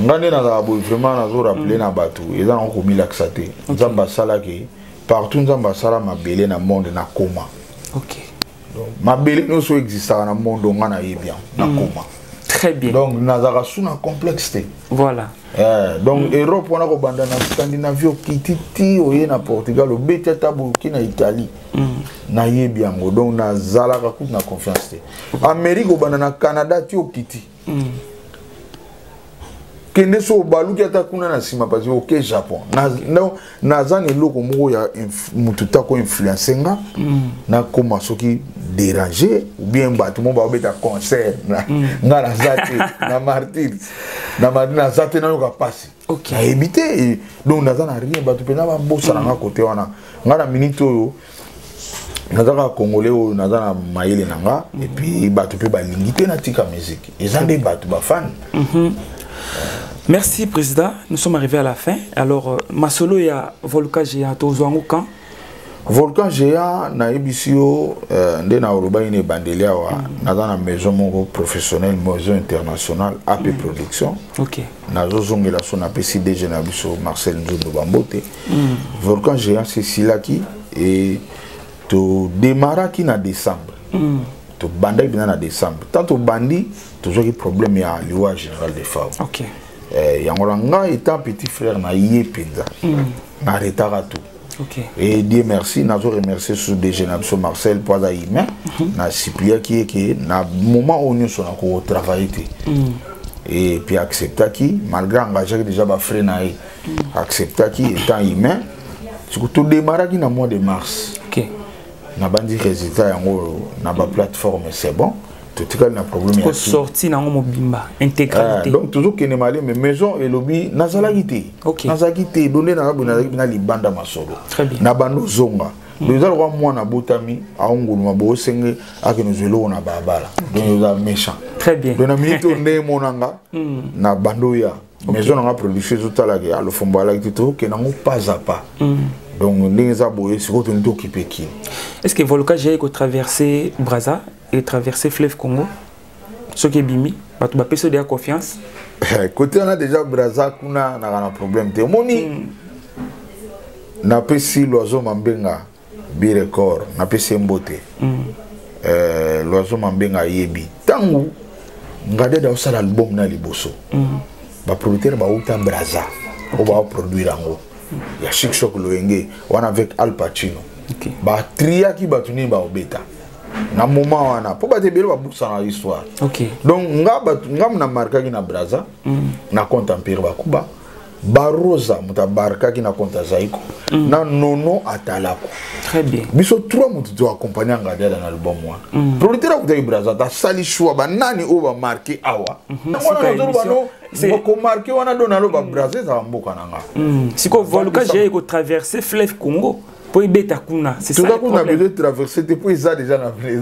Ngane na za vraiment na zo rappeler na batu. Ils ont commis l'axaté. Nzamba sala ke partout nzamba sala mabele na monde na koma. OK. Ma belle nous so existe dans le monde on a bien na koma. Très bien. Donc nazara suna complexité. Voilà. Donc Europe on a ko banda na Scandinavie kititi oye na Portugal o betata boki na Italie. Na ye bien donc nazala ka na confiance. Amérique o banda na Canada ti o kiti. Kende so baluki ata kuna na sima parce que Japon na zani loko moko ya mututa ko influencenga na koma soki déranger ou bien bâtiment ba obeta concert na na zate na martyr na madina zate na yoka passer. OK. Na éviter donc na zana rien batu pena ba bossa na côté wana ngana minute oyo nazaka congolais oyo nazana maile nanga et puis batu pe ba lingité na tika musique ezande batu ba fan. Merci Président, nous sommes arrivés à la fin. Alors masolo ya Volcan Géant tozwango quand? Volcan Géant na ebisio nde na oroba ine bandelia wa nazana maison moko professionnelle maison internationale AP Production. OK. Nazo zongela son APC DG na biso Marcel Nzondo Bambote. Volcan Géant c'est silaki et to démarraki na décembre. To banda bina na décembre. Tant to bandi toujours qui problème ya loi générale des femmes. OK. Yangolanga étant petit frère na yé penza. Na retara tout. OK. Et Dieu merci, nous remercier sur DG Nabso Marcel pour la humain. Na siplia qui est que na moment où nous sommes travailler. Et puis accepter qui malgré engagé déjà ba frère na accepter qui étant humain. Tout démarrer qui na mois de mars. OK. Na bandi résultat yango na ba plateforme c'est bon. Tout cas na problème ya sorti na mobimba intégralité. Donc toujours que nemali mais maison et lobby nazalagité. OK. Nazagité donner na libanda masolo. Très bien. Na bando zonga. Les autres moi na botami a ngulu mabo senge akenozelo na babala. Donc ils sont méchants. Très bien. Donc na minute on monanga na bando ya maison na production totala ke alo fomba la tout que na pas à pas. Donc les aboyés c'est qu'on est occupé qui. Est-ce que Volcan Géant ko traverser Brazza et traverser fleuve Congo? Ce qui est bimi, bah tu vas payer de la confiance. Côté on a déjà Brazza kuna na un problème te moni. Na pesi l'oiseau mambenga bi record na pesi mbote. L'oiseau mambenga yebi. Tangu ngade da osala album na liboso. Ba producteur ba uta Brazza. On va produire ango. Il y a Chic Choc Loenge, on avec Al Pacino. Ba tria qui batuni ba obeta. Na moment wana, pour ba te belo ba buksa na histoire. Donc nga na marka ki na Braza, na contemporain ba Kuba. Barosa mutabarka qui na konta Zaiko. Na nono atalako. Très bien. Biso 3 mutu to accompagner ngada dans l'album wana. Producteur ko Braza ta sali choix ba nani o ba marqué awa. Na wana zo ba no. C'est ko marqué wana dona lo ba Braza za mboka nanga. Siko volcan j'ai ko traverser fleuve Congo. Pour y bêta kuna, c'est ça. Tout ça qu'on a besoin de traverser depuis ça déjà dans les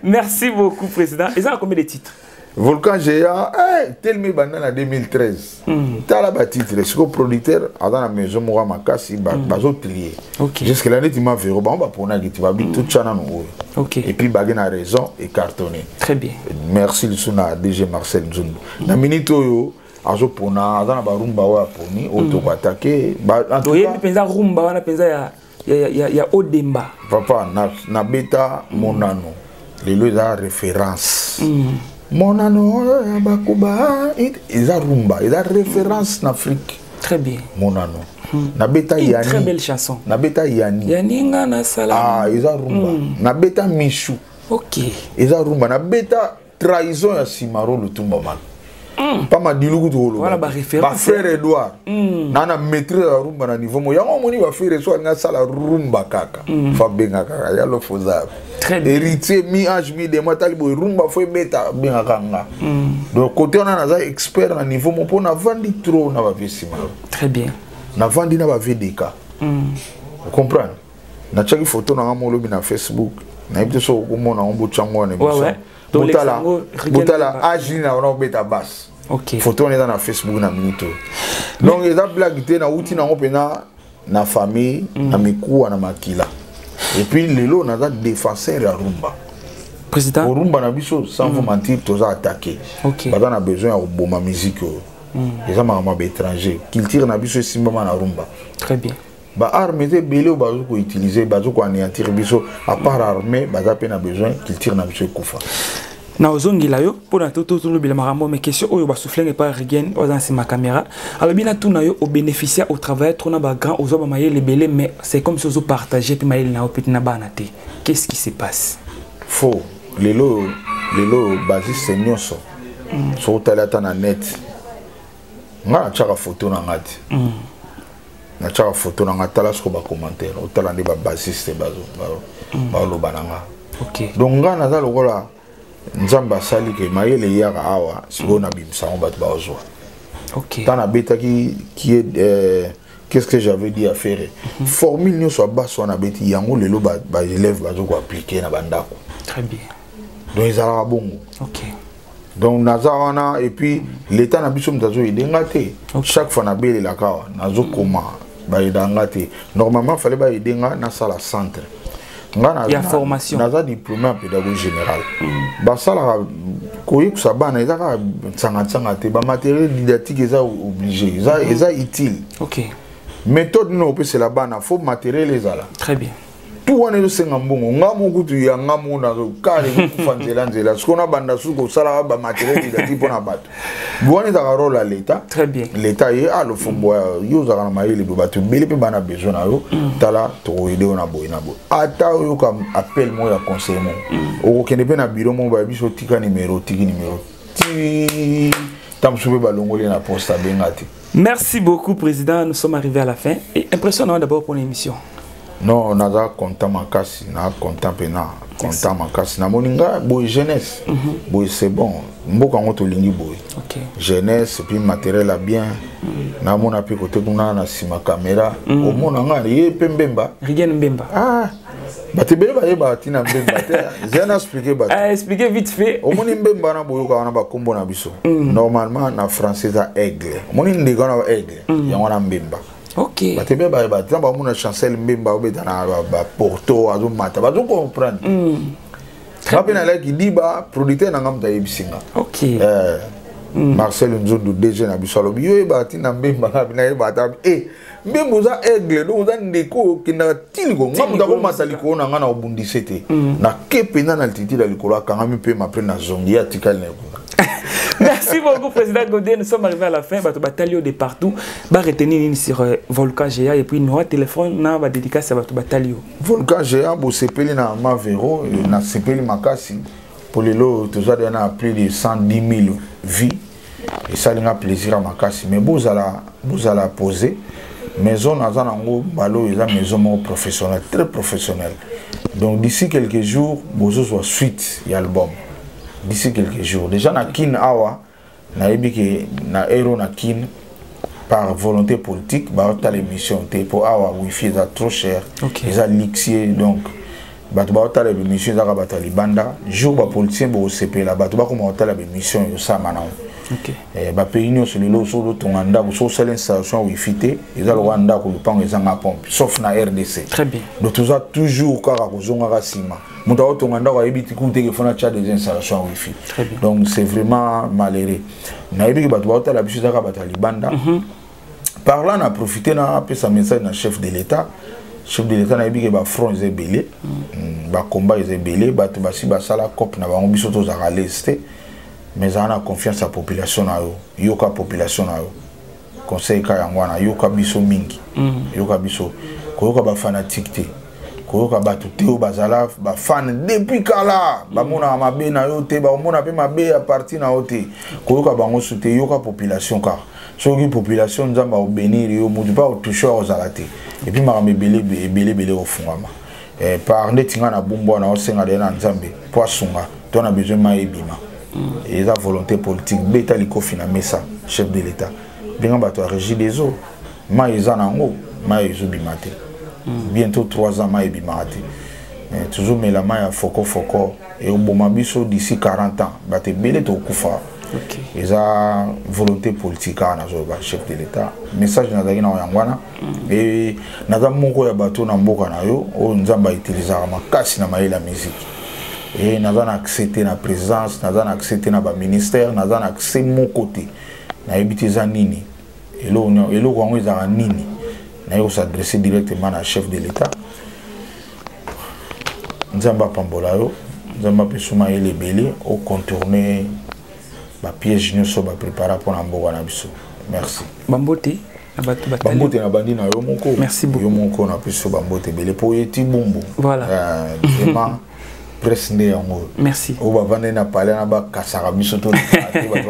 Merci beaucoup président. Et ça a combien de titres? Volcan Géant, Telmi Banana en 2013. T'as la titre, c'est que producteur dans la maison moi Makasi bazo trier. Jusque l'année tu m'as vu, on va pour na tu vas tout chana no. Et puis bagay na raison et cartonné. Très bien. Merci le suna DG Marcel Nzundu. Na minute yo azo pona dans ba rumba wa poni auto attaquer ba en tout cas penza rumba wana penza ya Odemba. Papa na beta monano. Les la référence. Monano bakuba ils a rumba, ils a référence en Afrique. Très bien. Monano. Na beta Yani. Très belle chanson. Na beta Yani. Yaninga na salam. Ah, ils a rumba. Na beta Michou. OK. Ils a rumba na beta trahison ya Simaro le Tumba man. Pas ma dilugu to lo. Voilà ba référence. Ba frère Edouard. Na maîtrise la rumba na niveau mo. Yango moni ba frère so nga sala rumba kaka. Fa benga kaka ya lo foza. Très bien. Héritier mi âge mi de matali bo rumba fo beta benga kanga. Donc côté on a za expert na niveau mo pour na vandi trop na ba vesima. Très bien. Na vandi na ba VDK. Vous comprenez? Na chaki photo na ngamo na Facebook. Na ibte so ko mona ombo chango na biso. Boutala Agina on beta basse. OK. Photo on est dans la Facebook na minute. Donc les blagues na outi na opena na famille na miku na makila. Et puis lelo na za défenseur ya rumba. Président rumba na biso sans vous mentir toza attaquer. OK. Parce qu'on a besoin de bomba musique. Les amama étrangers qui tirent na biso simba na rumba. Très bien. Ba armée te belé ou bazo ko utiliser bazo ko anéantir biso à part armée baza pe na besoin qu'il tire na biso kufa. Na ozongi la yo pour na toto le bila marambo mais question oyo ba souffler pas rien aux dans ma caméra alors bien tout na yo au bénéficier au travail trop na ba grand aux ba maye les belé mais c'est comme si on partager puis maye na opit na ba na te. Qu'est-ce qui se passe? Faux lelo basis c'est nyonso so talata na net nga chaka photo na ngati na chaka photo na ngata la sko ba commentaire o tala ndi ba basis bazo ba lo bananga. OK. Donc nga na za lokola nzamba sali ke mayele yaka awa siko na bimsa on bat ba ozwa. OK. Tana beta qui est qu'est-ce que j'avais dit à faire formule nyonso ba so na beti yango lelo ba élève bazo ko appliquer na bandako. Très bien. Donc ils allaient bongo. OK. Donc nazawana et puis l'état na biso mtazo idengate. Chaque fois na bele la kawa nazo koma ba idangate. Normalement fallait ba idenga na sala centre. Il y a formation. Naza diplômé en pédagogie générale. Ba sala koyi kusabana ezaka tsanga te ba matériel didactique eza obligé. Eza utile. OK. Méthode no peut c'est la bana faut matériel ezala. Très bien. Tout on est le sengambongo ngamu kutu ya ngamu na kale kufanzela nzela skona banda suko sala ba matériel didactique pona bato. Bwana za rôle à l'état. Très bien. L'état est à le fombo yo za na maili be bato bele pe bana besoin na yo tala to aider on a boyina bo. Ata yo comme appel mo ya conseil mo. O kende pe na bureau mo ba biso tika numéro tiki numéro. Ti tam soube ba longoli na poste bengati. Merci beaucoup président, nous sommes arrivés à la fin et impressionnant d'abord pour l'émission. Non, naza content makasi, na content pena, content makasi. Na moninga boy jeunesse, boy c'est bon. Mboka ngoto lingi boy. OK. Jeunesse puis matériel à bien. Na mona pe côté kuna na sima caméra. Au mona nga ye pembemba. Rien mbemba. Ah. Batebele ba yeba tina mbemba te. Zena expliquer ba. Expliquer vite fait. Au moni mbemba na boyo ka na ba kombo na biso. Normalement na français ça aigle. Moni ndega na aigle. Yango na mbemba. OK. Batebe ba tamba mona chancel mbemba obeta na ba porto azo mata ba zo comprendre. Rapena là qui dit ba producteur na ngam ta yebisinga. OK. Marcel Nzundu DG na bisalo biyo ba tina mbemba na ba ta mbembo za aigle do za ndeko kinda tiliko ngam ta ko masali ko na ngana obundisete na kepe na altitude la likolo kanga mi pe ma pre na zongi atikal ne. Merci beaucoup, Président Godé. Nous sommes arrivés à la fin. Batalio de partout. Bah retenir sur Volcan GA et puis nous téléphone na ba dédicace à Batalio. Volcan GA, bo sepeli na Mavero, na sepeli makasi. Pour les lots, tous a plus de 110 000 vies. Et ça a plaisir à makasi. Mais vous allez poser. Maison nazanango balo est la maison professionnelle, très professionnelle. Donc d'ici quelques jours, bozo soit suite y album. D'ici quelques jours. Déjà na kin awa na ebiki na héros na kin par volonté politique, ba ta l'émission té pour awa wifi ça trop cher. Ils a lixier donc ba ta l'émission za ba ta libanda jour ba politicien bo CP là ba to ba ko ta l'émission yo sa manao. OK. Ba pays nous sur le lot sur tonganda sur seule installation wifi té ils a le Rwanda ko lupango ezanga pompe sauf na RDC. Très bien. Donc tout ça toujours kaka ko zonga rasima. Muta tonganda ko ebiti ku téléphone chat des installations wifi. Très bien. Donc c'est vraiment malheureux. Na ebiki ba to la biso za ba ta libanda. Par là on a profité na appeler sa message na chef de l'État. Chef de l'État na ebiki ba front est belé. Ba combat est belé, ba to ba si ba sala cop na ba biso to za l'est. Mais on a confiance à la population na yo. Yoka population na yo. Conseil ka yangwana yoka biso mingi. Yoka biso koyoka ba fanatique te. Koyoka ba tuteo bazala ba fan depuis kala. Ba mona mabe na yo te, ba mona pe mabe à partir na yo te. Koyoka bango soute yoka population ka. Soki population nzamba o bénir yo mudu pas o toucher aux alaté. Et puis ma belé au fungama. Et par netinga na bumbo na o senga de na nzambe. Poisonga. Tu as besoin ma ebima. Et la volonté politique, bêta liko financé ça, chef de l'État. Bien bateau à régie des eaux, ma izanango, ma izubimate. Bientôt 3 ans ma ibimate. Toujours mais la main à foko et au bomabiso d'ici 40 ans, bate belé to kufa. Et la volonté politique à nazoba chef de l'État. Message na zaki na yangwana et naza moko ya bateau na mboka na yo, o nzamba utilisera makasi na maïla musique. Et nous avons accepté la présence, nous avons accepté le ministère, nous avons accepté mon côté. Nous avons habité à Nini. Et là, nous avons à Nini. Nous avons s'adressé directement à chef de l'État. Nous avons pambolao, nous avons pu les belés, au contourner le piège nous sommes préparés pour l'amboga nabiso. Merci. Bambote. Bambote na bandi na yo moko. Merci beaucoup. Yo moko na pu so bambote belé pour yeti bumbu. Voilà. Vraiment. Merci. On va venir na parler na ba kasara biso to ba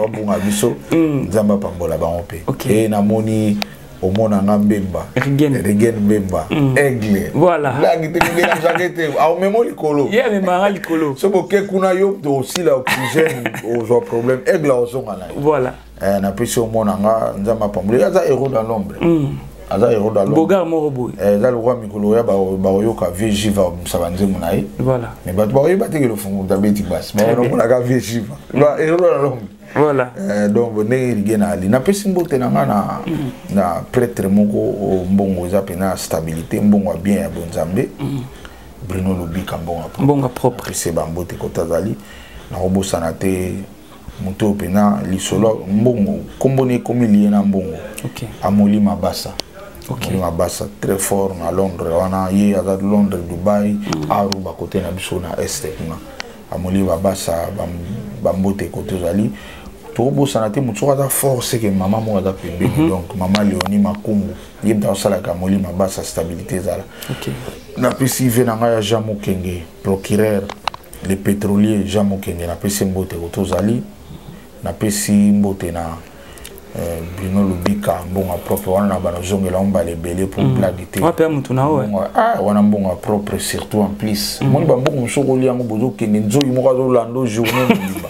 bunga biso nzamba pambola ba ope. Et na moni au mona ngambemba. Regen bemba. Aigle. Voilà. La ngite ngena jakete au memo likolo. Yeah mais mara likolo. So boke kuna yo to aussi l'oxygène aux problèmes aigle au zonga na. Voilà. Na pesi au mona nga nzamba pambola ya za héros dans l'ombre. Aza héros dans l'ombre. Bogar morobo. Là le roi mikolo ya ba yoka VJ va sabanze munayi. Voilà. Mais bah tu vas pas te le fond d'abeti basse. Mais on a VJ va. Bah héros dans l'ombre. Voilà. Donc on est rigena ali. Na pesi mbote na na prêtre moko mbongo za pena stabilité mbongo bien ya bonzambe. Bruno Lubika mbongo propre. C'est bambote kotazali. Na robo sanate muto pena lisolo mbongo kombone komi lié na mbongo. OK. Amoli mabasa. OK. Mabasa très fort à Londres, on a yé à Londres, Dubaï, Aruba côté na biso na est kuna. Amoli mabasa bambote côté zali. To bo sanate muto za force que maman mo za pembe donc maman Léonie Makungu, yebda osala ka amoli mabasa stabilité zala. OK. Na pesi venanga ya Jean Mokenge, procureur les pétroliers Jean Mokenge na pesi mbote côté zali. Na pesi mbote na Bruno Lubika mbonga propre wana bana zongela omba les belé pour blaguer. On peut mutu na ouais. Ah wana mbonga propre surtout en plus. Moni ba mbonga msoko liango bozo kende nzoyi moko zo lando journée mbiba.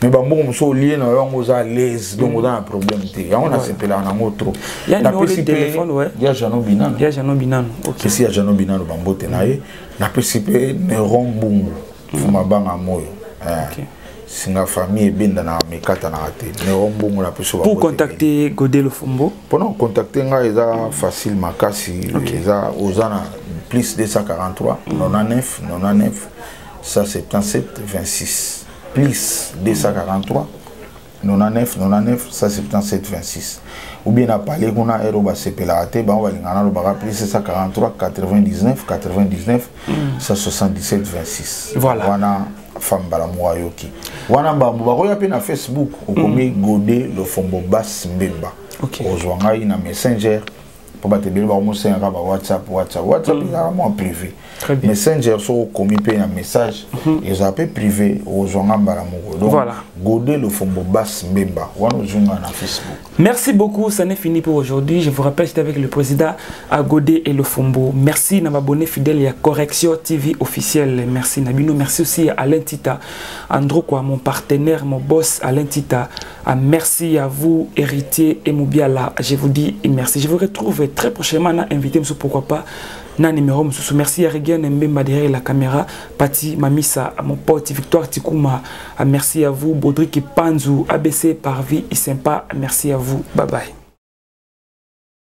Mais ba mbonga msoko lié na yango za l'aise donc on a un problème té. Ya on a sepela na ngotro. Na pesi téléphone ouais. Ya Jano Binano. Ya Jano Binano. OK. Si ya Jano Binano bambote na ye. Na pesi pe Neron Bungu. Fuma banga moyo. OK. Singa famille benda na mekata na raté. Pour contacter Godé Lofumbo. Pendant contacter nga eza facile makasi eza ozana plus 243 99 99 177 26 plus 243 99 99 177 26 ou bien à parler qu'on a euro ba sepela raté ba on va lingana lo ba plus 243 99 99 177 26 voilà. femme balamu ayoki wana mbambo bakoya pe na Facebook okomi Godé Lofombo Basse Mbemba ozwa ngai na Messenger pour ba te belo ba mosenga ba WhatsApp na moi privé Messenger so komi pe na message ils appellent privé ozwa ngamba la moko donc Godé Lofombo Basse Mbemba wana ozunga na Facebook. Merci beaucoup, ça n'est fini pour aujourd'hui. Je vous rappelle, j'étais avec le président à Godé et Lofombo. Merci à m'abonner fidèle et à Correction TV officielle. Merci Nabino. Merci aussi à Alain Tita, Andro quoi, mon partenaire, mon boss Alain Tita. Merci à vous, héritier et Moubiala. Je vous dis merci. Je vous retrouve très prochainement. Invité, pourquoi pas. Na numéro merci à Regan Mbemba derrière la caméra, Pati Mamissa, à mon pote Victoire Tikuma. Merci à vous, Baudric Panzou, ABC Parvi, Isempa. Merci à vous. Bye bye.